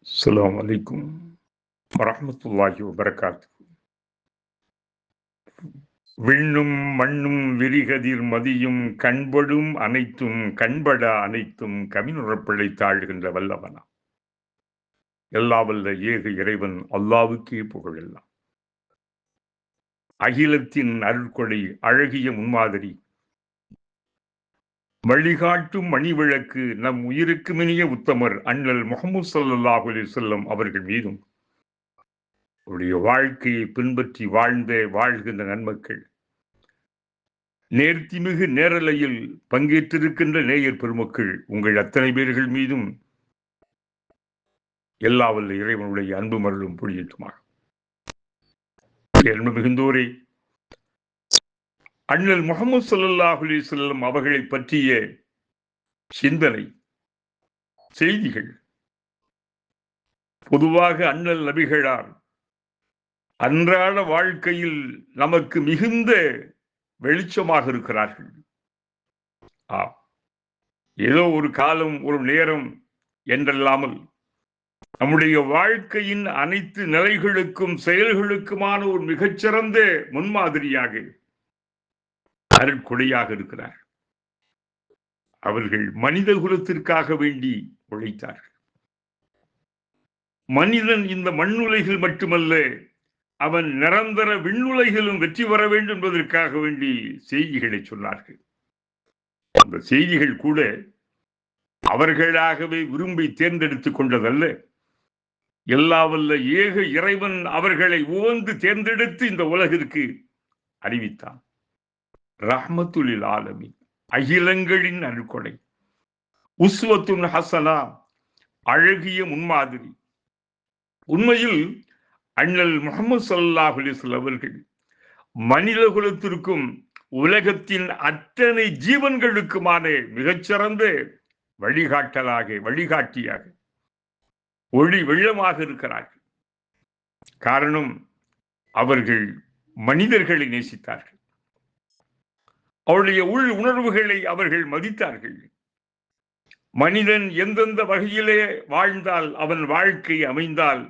அஸ்ஸலாமு அலைக்கும் வரஹ்மத்துல்லாஹி வபரகாத்துஹு. விண்ணும் மண்ணும் விரிகதிர் மதியும் கண்படும் அனைத்தும் கண்பட அனைத்தும் கவினுறப் பிழைத்தாழ்கின்ற வல்லவனா எல்லா வல்ல ஏக இறைவன் அல்லாவுக்கே புகழெல்லாம். அகிலத்தின் அருள்கொடை அழகிய முன்மாதிரி வழிகாட்டும் மணிவிளக்கு நம் உயிருக்கு மினிய உத்தமர் அண்ணல் முஹம்மது ஸல்லல்லாஹு அலைஹி வஸல்லம் அவர்கள் மீதும் அவருடைய வாழ்க்கையை பின்பற்றி வாழ்கின்ற நன்மக்கள், நேர்த்திமிகு நேரலையில் பங்கேற்றிருக்கின்ற நேயர் பெருமக்கள் உங்கள் அத்தனை பேர்கள் மீதும் எல்லா வல்ல இறைவனுடைய அன்பு மருளும் பொழியட்டுமாக. அன்பு மிகுந்தோரே, அண்ணல் முஹம்மது ஸல்லல்லாஹு அலைஹி வஸல்லம் அவர்களை பற்றிய சிந்தனை செய்திகள், பொதுவாக அண்ணல் நபிகளார் அன்றாட வாழ்க்கையில் நமக்கு மிகுந்த வெளிச்சமாக இருக்கிறார்கள். ஏதோ ஒரு காலம் ஒரு நேரம் என்றல்லாமல் நம்முடைய வாழ்க்கையின் அனைத்து நிலைகளுக்கும் செயல்களுக்குமான ஒரு மிகச்சிறந்த முன்மாதிரியாக அருட்கொடையாக இருக்கிறார். அவர்கள் மனித குலத்திற்காக வேண்டி உழைத்தார்கள். மனிதன் இந்த மண்ணுலகில் மட்டுமல்ல, அவன் நிரந்தர விண்ணுலகிலும் வெற்றி பெற வேண்டும் என்பதற்காக வேண்டி செய்திகளை சொன்னார்கள். அந்த செய்திகள் கூட அவர்களாகவே விரும்பி தேர்ந்தெடுத்துக் கொண்டதல்ல. எல்லா வல்ல ஏக இறைவன் அவர்களை உவந்து தேர்ந்தெடுத்து இந்த உலகிற்கு அறிவித்தான். ரஹ்மத்துல் லில் ஆலமீன், அகிலங்களின் அருள்கொடை, உஸ்வத்துன் ஹஸனா, அழகிய முன்மாதிரி. உண்மையில் அண்ணல் முஹம்மது ஸல்லல்லாஹு அலைஹி வஸல்லம் அவர்கள் மனித குலத்திற்கும் உலகத்தின் அத்தனை ஜீவன்களுக்குமான மிகச்சிறந்த வழிகாட்டியாக ஒளி வெள்ளமாக இருக்கிறார்கள். காரணம், அவர்கள் மனிதர்களை நேசித்தார்கள். அவருடைய உள் உணர்வுகளை அவர்கள் மதித்தார்கள். மனிதன் எந்தெந்த வகையிலே வாழ்ந்தால், அவன் வாழ்க்கை அமைந்தால்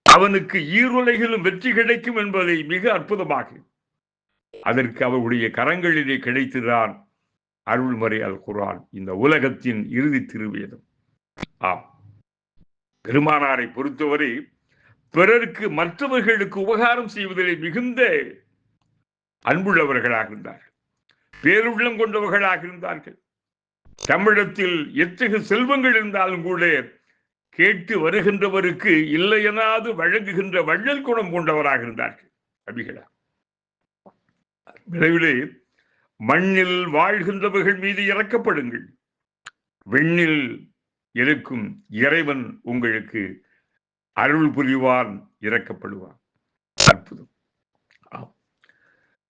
அவனுக்கு ஈருலகிலும் வெற்றி கிடைக்கும் என்பதை மிக அற்புதமாக அதற்கு அவருடைய கரங்களிலே கிடைத்துதான் அருள்மறை அல் குர்ஆன், இந்த உலகத்தின் இறுதி திருவேதம். பெருமானாரை பொறுத்தவரை பிறருக்கு மற்றவர்களுக்கு உபகாரம் செய்வதிலே மிகுந்த அன்புள்ளவர்களாக இருந்தார்கள், பேருள்ளம் கொண்டவர்களாக இருந்தார்கள். தமிழத்தில் எத்தகைய செல்வங்கள் இருந்தாலும் கூட கேட்டு வருகின்றவருக்கு இல்லையெனாது வழங்குகின்ற வள்ளல் குணம் கொண்டவராக இருந்தார்கள் நபிகளார். விரைவிலே மண்ணில் வாழ்கின்றவர்கள் மீது இறக்கப்படுங்கள், விண்ணில் இருக்கும் இறைவன் உங்களுக்கு அருள் புரிவான், இறக்கப்படுவான். அற்புதம்.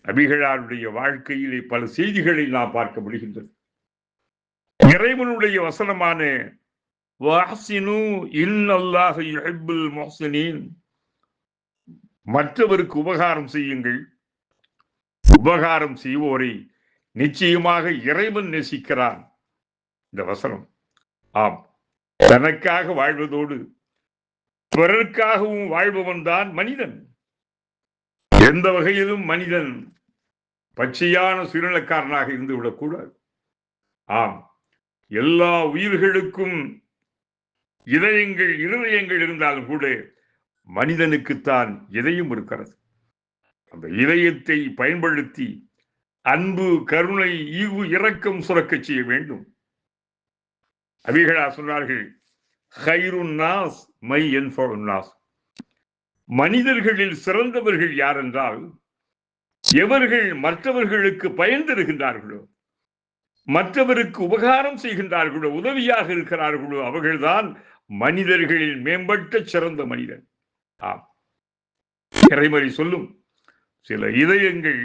நபிகளாருடைய வாழ்க்கையிலே பல செய்திகளை நாம் பார்க்க முடிகின்றது. இறைவனுடைய வசனமான வஹ்சினு இன்னல்லாஹ யுஹிப்புல் முஹ்சினீன், மற்றவருக்கு உபகாரம் செய்யுங்கள், உபகாரம் செய்வோரை நிச்சயமாக இறைவன் நேசிக்கிறான். இந்த வசனம் தனக்காக வாழ்வதோடு பிறருக்காகவும் வாழ்பவன் தான் மனிதன். எந்த வகையிலும் மனிதன் பச்சையான சுயநலக்காரனாக இருந்து விடக்கூடாது. எல்லா உயிர்களுக்கும் இருதயங்கள் இருந்தாலும் கூட மனிதனுக்குத்தான் இதயம் இருக்கிறது. அந்த இதயத்தை பயன்படுத்தி அன்பு, கருணை, ஈவு, இரக்கம் சுரக்க செய்ய வேண்டும். நபிகளா சொன்னார்கள், ஹைருன் நாஸ் மை யன்ஃபஉன் நாஸ், மனிதர்களில் சிறந்தவர்கள் யார் என்றால் எவர்கள் மற்றவர்களுக்கு பயன் தருகின்றார்களோ, மற்றவருக்கு உபகாரம் செய்கின்றார்களோ, உதவியாக இருக்கிறார்களோ, அவர்கள்தான் மனிதர்களில் மேம்பட்ட சிறந்த மனிதன். இறைமறை சொல்லும், சில இதயங்கள்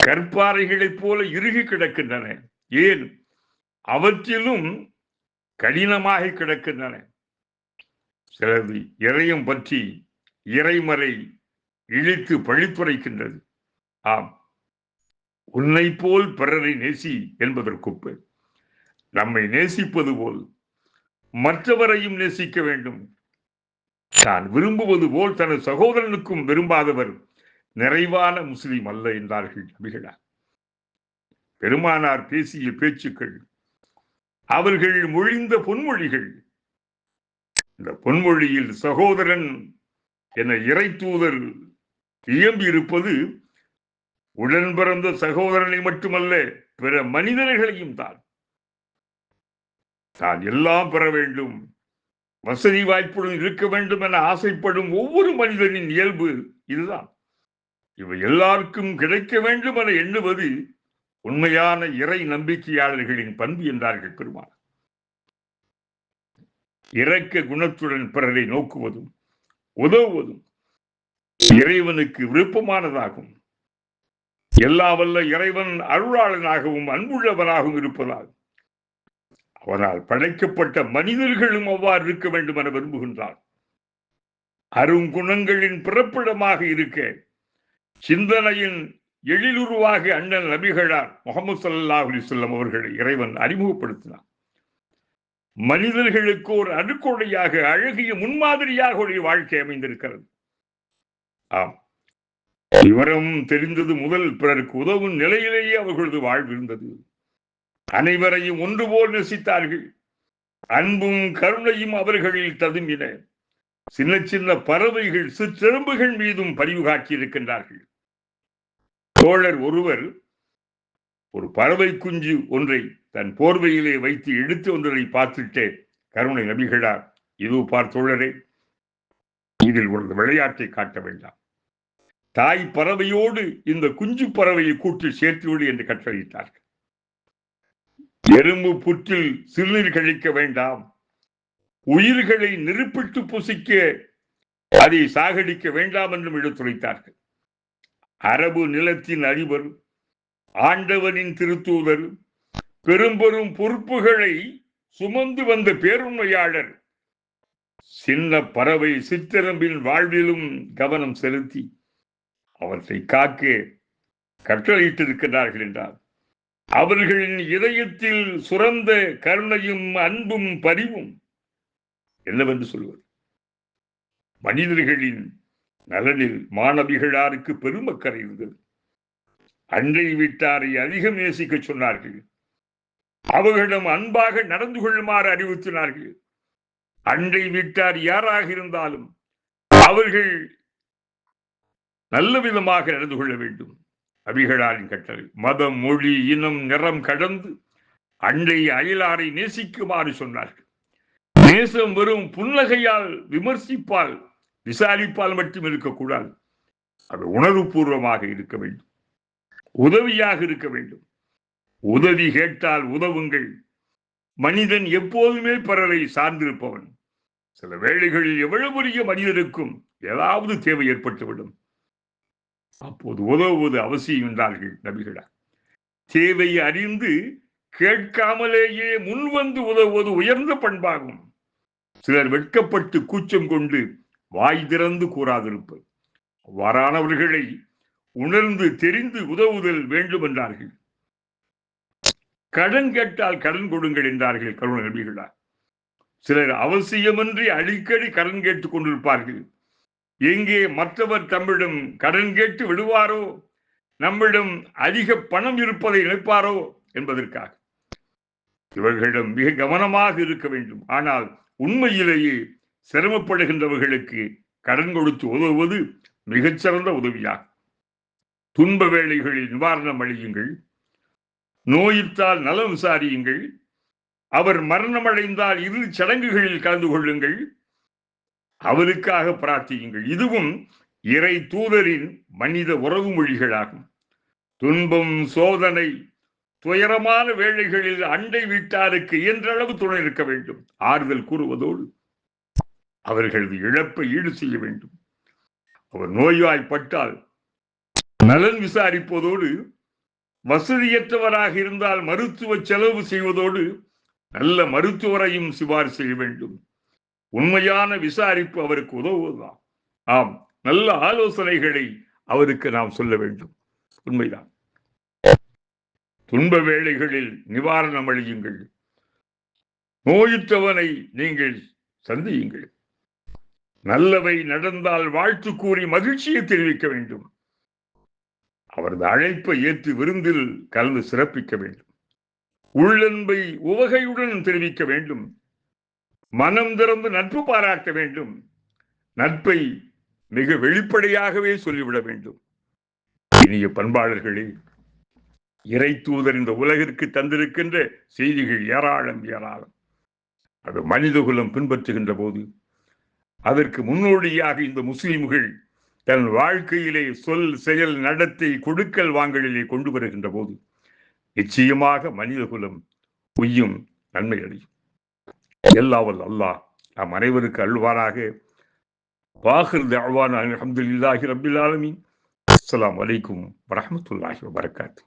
கற்பாறைகளைப் போல இறுகி கிடக்கின்றன, ஏன் அவற்றிலும் கடினமாக கிடக்கின்றன. சிலது இறையம் பற்றி இறைமறை இழித்து பழித்துரைக்கின்றது. உன்னை போல் பிறரை நேசி என்பதற்கொப்ப நம்மை நேசிப்பது போல் மற்றவரையும் நேசிக்க வேண்டும். தான் விரும்புவது போல் தனது சகோதரனுக்கும் விரும்பாதவர் நிறைவான முஸ்லிம் அல்ல என்றார்கள் நபிகளார். பெருமானார் பேசிய பேச்சுக்கள், அவர்கள் மொழிந்த பொன்மொழிகள், இந்த பொன்மொழியில் சகோதரன் என இறை தூதர் இயம்பி இருப்பது உடன் பிறந்த சகோதரனை மட்டுமல்ல, பிற மனிதர்களையும் தான். தான் எல்லாம் பெற வேண்டும், வசதி வாய்ப்புடன் இருக்க வேண்டும் என ஆசைப்படும் ஒவ்வொரு மனிதனின் இயல்பு இதுதான். இவை எல்லாருக்கும் கிடைக்க வேண்டும் என எண்ணுவது உண்மையான இறை நம்பிக்கையாளர்களின் பண்பு என்றார்கள் பெருமாள். இரக்க குணத்துடன் பிறரை நோக்குவதும் உதவுவதும் இறைவனுக்கு விருப்பமானதாகும். எல்லா வல்ல இறைவன் அருளாளனாகவும் அன்புள்ளவனாகவும் இருப்பதால் அவனால் படைக்கப்பட்ட மனிதர்களும் அவ்வாறு இருக்க வேண்டும் என விரும்புகின்றார். அருங்குணங்களின் பிறப்பிடமாக இருக்க சிந்தனையின் எழிலுருவாக அண்ணல் நபிகளார் முஹம்மது ஸல்லல்லாஹு அலைஹி வஸல்லம் அவர்களை இறைவன் அறிமுகப்படுத்தினார். மனிதர்களுக்கு ஒரு அடுக்கொடையாக, அழகிய முன்மாதிரியாக ஒரு வாழ்க்கை அமைந்திருக்கிறது. ஆம், விவரம் தெரிந்தது முதல் பிறருக்கு உதவும் நிலையிலேயே அவர்களது வாழ்வு இருந்தது. அனைவரையும் ஒன்று போல் நேசித்தார்கள். அன்பும் கருணையும் அவர்களில் ததும்பின. சின்ன சின்ன பறவைகள், சிற்றெரும்புகள் மீதும் பரிவு காட்டியிருக்கின்றார்கள். தோழர் ஒருவர் ஒரு பறவை குஞ்சு ஒன்றை தன் போர்வையிலே வைத்து எடுத்து ஒன்றரை பார்த்துட்டே, கருணை நபிகளார், இது பார் தோழரே, இதில் ஒரு விளையாட்டை காட்ட வேண்டாம், தாய் பறவையோடு இந்த குஞ்சு பறவையை கூட்டி சேர்த்துவிடு என்று கட்டளையிட்டார்கள். எறும்பு புற்றில் சிறுநீர் கழிக்க வேண்டாம், உயிர்களை நெருப்பிட்டு புசிக்க அதை சாகடிக்க வேண்டாம் என்றும் எடுத்துரைத்தார்கள். அரபு நிலத்தின் அதிபர், ஆண்டவனின் திருத்தூதர், பெரும் பொறுப்புகளை சுமந்து வந்த பேருண்மையாளர் சின்ன பறவை சிற்றெரும்பின் வாழ்விலும் கவனம் செலுத்தி அவற்றை காக்க கட்டளையிட்டிருக்கிறார்கள் என்றார். அவர்களின் இதயத்தில் சுரந்த கருணையும் அன்பும் பரிவும் என்னவென்று சொல்வது? மனிதர்களின் நலனில் மாணவிகளாருக்கு பெருமக்கறை இருந்தது. அன்றை வீட்டாரை அதிகம் நேசிக்க சொன்னார்கள். அவர்களிடம் அன்பாக நடந்து கொள்ளுமாறு அறிவுறுத்தினார்கள். அன்றை வீட்டார் யாராக இருந்தாலும் அவர்கள் நல்ல விதமாக நடந்து கொள்ள வேண்டும். அபிகளாரின் கட்டளை. மதம், மொழி, இனம், நிறம் கடந்து அன்றை அயலாரை நேசிக்குமாறு சொன்னார்கள். நேசம் வெறும் புன்னகையால், விமர்சிப்பால், விசாரிப்பால் மட்டும் இருக்கக்கூடாது. அது உணர்வுபூர்வமாக இருக்க வேண்டும், உதவியாக இருக்க வேண்டும். உதவி கேட்டால் உதவுங்கள். மனிதன் எப்போதுமே பிறரை சார்ந்திருப்பவன். சில வேளைகளில் எவ்வளவு பெரிய மனிதருக்கும் ஏதாவது தேவை ஏற்பட்டுவிடும். அப்போது உதவுவது அவசியம் என்றார்கள் நபிகளார். தேவை அறிந்து கேட்காமலேயே முன்வந்து உதவுவது உயர்ந்த பண்பாகும். சிலர் வெட்கப்பட்டு கூச்சம் கொண்டு வாய் திறந்து கூறாதிருப்பது. அவ்வாறானவர்களை உணர்ந்து தெரிந்து உதவுதல் வேண்டும் என்றார்கள். கடன் கேட்டால் கடன் கொடுங்கள் என்றார்கள் கருணை நபிகளார். சிலர் அவசியமின்றி அடிக்கடி கடன் கேட்டுக் கொண்டிருப்பார்கள். எங்கே மற்றவர் தம்மிடம் கடன் கேட்டு விடுவாரோ, நம்மிடம் அதிக பணம் இருப்பதை நினைப்பாரோ என்பதற்காக இவர்களிடம் மிக கவனமாக இருக்க வேண்டும். ஆனால் உண்மையிலேயே சிரமப்படுகின்றவர்களுக்கு கடன் கொடுத்து உதவுவது மிகச்சிறந்த உதவியாகும். துன்ப வேளைகளில் நிவாரணம் அளியுங்கள். நோயித்தால் நலம் விசாரியுங்கள். அவர் மரணமடைந்தால் இறுதி சடங்குகளில் கலந்து கொள்ளுங்கள். அவருக்காக பிரார்த்தியுங்கள். இதுவும் இறை தூதரின் மனித உறவு மொழிகளாகும். துன்பம், சோதனை, துயரமான வேளைகளில் அண்டை வீட்டாருக்கு இயன்றளவு துணை இருக்க வேண்டும். ஆறுதல் கூறுவதோடு அவர்களது இழப்பை ஈடு செய்ய வேண்டும். அவர் நோய்வாய்ப்பட்டால் நலன் விசாரிப்பதோடு, வசதியற்றவராக இருந்தால் மருத்துவ செலவு செய்வதோடு நல்ல மருத்துவரையும் சிபாரிசு செய்ய வேண்டும். உண்மையான விசாரிப்பு அவருக்கு உதவுவதுதான். ஆம், நல்ல ஆலோசனைகளை அவருக்கு நாம் சொல்ல வேண்டும். உண்மைதான். துன்ப வேளைகளில் நிவாரணம் அளியுங்கள். நோயுற்றவனை நீங்கள் சந்தியுங்கள். நல்லவை நடந்தால் வாழ்த்து கூறி மகிழ்ச்சியை தெரிவிக்க வேண்டும். அவரது அழைப்பை ஏற்று விருந்தில் கலந்து சிறப்பிக்க வேண்டும். உள்ளன்பை உவகையுடன் தெரிவிக்க வேண்டும். மனம் திறந்து நட்பு பாராட்ட வேண்டும். நட்பை மிக வெளிப்படையாகவே சொல்லிவிட வேண்டும். இனிய பண்பாளர்களே, இறை தூதர் இந்த உலகிற்கு தந்திருக்கின்ற செய்திகள் ஏராளம் ஏராளம். அது மனிதகுலம் பின்பற்றுகின்ற போது அதற்கு முன்னோடியாக இந்த முஸ்லிம்கள் தன் வாழ்க்கையிலே சொல் செயல் நடத்தை கொடுக்கல் வாங்கலிலே கொண்டு வருகின்ற போது நிச்சயமாக மனிதகுலம் உய்யும், நன்மை அடையும். எல்லாவல்ல அல்லாஹ் நாம் அனைவருக்கு அல்வாராக. வாஹிர் தஅவானா அல்ஹம்துலில்லாஹி ரப்பில் ஆலமீன். அஸ்ஸலாமு அலைக்கும் வரஹ்மத்துல்லாஹி வபரகாத்துஹு.